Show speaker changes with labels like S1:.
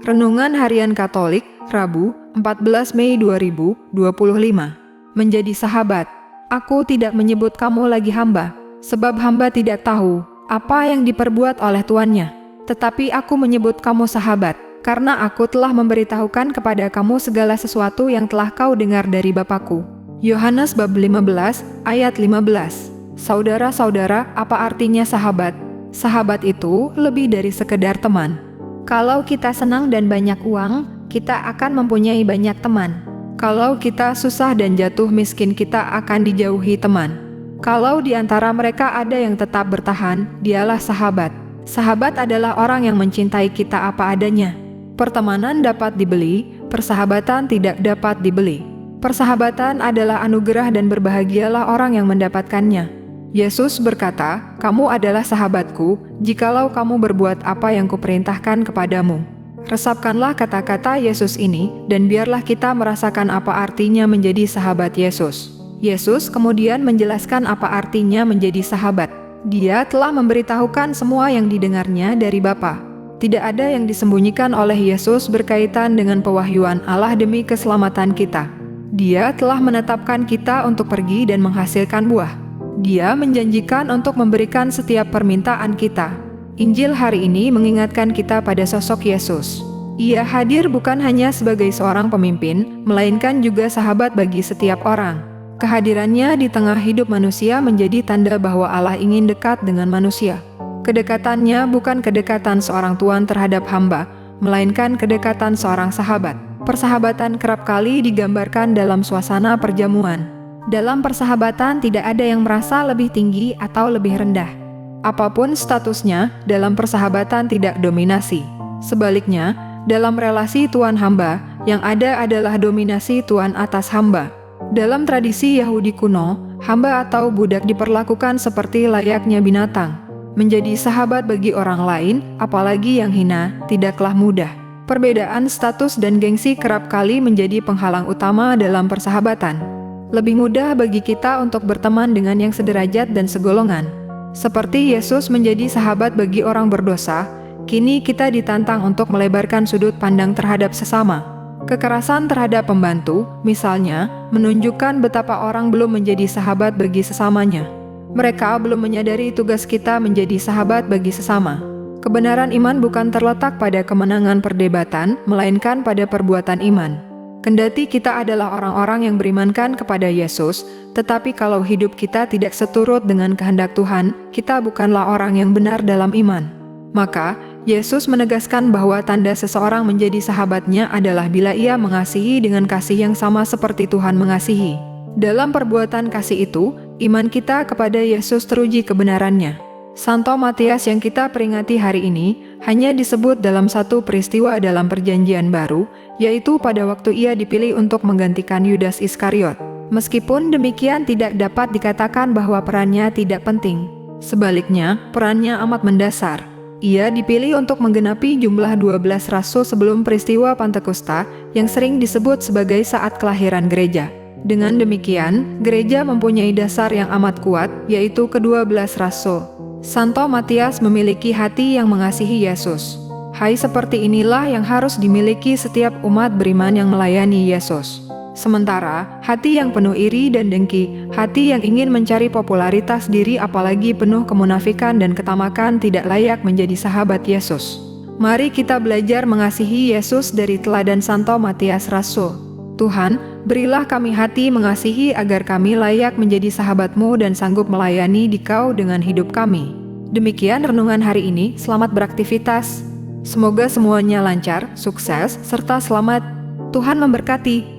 S1: Renungan Harian Katolik, Rabu, 14 Mei 2025. Menjadi sahabat. Aku tidak menyebut kamu lagi hamba, sebab hamba tidak tahu apa yang diperbuat oleh tuannya. Tetapi aku menyebut kamu sahabat, karena aku telah memberitahukan kepada kamu segala sesuatu yang telah kau dengar dari Bapakku. Yohanes bab 15, ayat 15. Saudara-saudara, apa artinya sahabat? Sahabat itu lebih dari sekedar teman. Kalau kita senang dan banyak uang, kita akan mempunyai banyak teman. Kalau kita susah dan jatuh miskin, kita akan dijauhi teman. Kalau di antara mereka ada yang tetap bertahan, dialah sahabat. Sahabat adalah orang yang mencintai kita apa adanya. Pertemanan dapat dibeli, persahabatan tidak dapat dibeli. Persahabatan adalah anugerah dan berbahagialah orang yang mendapatkannya. Yesus berkata, "Kamu adalah sahabatku, jikalau kamu berbuat apa yang kuperintahkan kepadamu." Resapkanlah kata-kata Yesus ini, dan biarlah kita merasakan apa artinya menjadi sahabat Yesus. Yesus kemudian menjelaskan apa artinya menjadi sahabat. Dia telah memberitahukan semua yang didengarnya dari Bapa. Tidak ada yang disembunyikan oleh Yesus berkaitan dengan pewahyuan Allah demi keselamatan kita. Dia telah menetapkan kita untuk pergi dan menghasilkan buah. Dia menjanjikan untuk memberikan setiap permintaan kita. Injil hari ini mengingatkan kita pada sosok Yesus. Ia hadir bukan hanya sebagai seorang pemimpin, melainkan juga sahabat bagi setiap orang. Kehadirannya di tengah hidup manusia menjadi tanda bahwa Allah ingin dekat dengan manusia. Kedekatannya bukan kedekatan seorang tuan terhadap hamba, melainkan kedekatan seorang sahabat. Persahabatan kerap kali digambarkan dalam suasana perjamuan. Dalam persahabatan tidak ada yang merasa lebih tinggi atau lebih rendah. Apapun statusnya, dalam persahabatan tidak dominasi. Sebaliknya, dalam relasi tuan hamba, yang ada adalah dominasi tuan atas hamba. Dalam tradisi Yahudi kuno, hamba atau budak diperlakukan seperti layaknya binatang. Menjadi sahabat bagi orang lain, apalagi yang hina, tidaklah mudah. Perbedaan status dan gengsi kerap kali menjadi penghalang utama dalam persahabatan. Lebih mudah bagi kita untuk berteman dengan yang sederajat dan segolongan. Seperti Yesus menjadi sahabat bagi orang berdosa, kini kita ditantang untuk melebarkan sudut pandang terhadap sesama. Kekerasan terhadap pembantu, misalnya, menunjukkan betapa orang belum menjadi sahabat bagi sesamanya. Mereka belum menyadari tugas kita menjadi sahabat bagi sesama. Kebenaran iman bukan terletak pada kemenangan perdebatan, melainkan pada perbuatan iman. Kendati kita adalah orang-orang yang berimankan kepada Yesus, tetapi kalau hidup kita tidak seturut dengan kehendak Tuhan, kita bukanlah orang yang benar dalam iman. Maka, Yesus menegaskan bahwa tanda seseorang menjadi sahabatnya adalah bila ia mengasihi dengan kasih yang sama seperti Tuhan mengasihi. Dalam perbuatan kasih itu, iman kita kepada Yesus teruji kebenarannya. Santo Matias yang kita peringati hari ini hanya disebut dalam satu peristiwa dalam Perjanjian Baru, yaitu pada waktu ia dipilih untuk menggantikan Yudas Iskariot. Meskipun demikian tidak dapat dikatakan bahwa perannya tidak penting. Sebaliknya, perannya amat mendasar. Ia dipilih untuk menggenapi jumlah 12 rasul sebelum peristiwa Pentakosta yang sering disebut sebagai saat kelahiran gereja. Dengan demikian, gereja mempunyai dasar yang amat kuat, yaitu ke-12 rasul. Santo Matias memiliki hati yang mengasihi Yesus. Hai, seperti inilah yang harus dimiliki setiap umat beriman yang melayani Yesus. Sementara, hati yang penuh iri dan dengki, hati yang ingin mencari popularitas diri apalagi penuh kemunafikan dan ketamakan tidak layak menjadi sahabat Yesus. Mari kita belajar mengasihi Yesus dari teladan Santo Matias Rasul. Tuhan, berilah kami hati mengasihi agar kami layak menjadi sahabat-Mu dan sanggup melayani Dikau dengan hidup kami. Demikian renungan hari ini, selamat beraktivitas. Semoga semuanya lancar, sukses, serta selamat. Tuhan memberkati.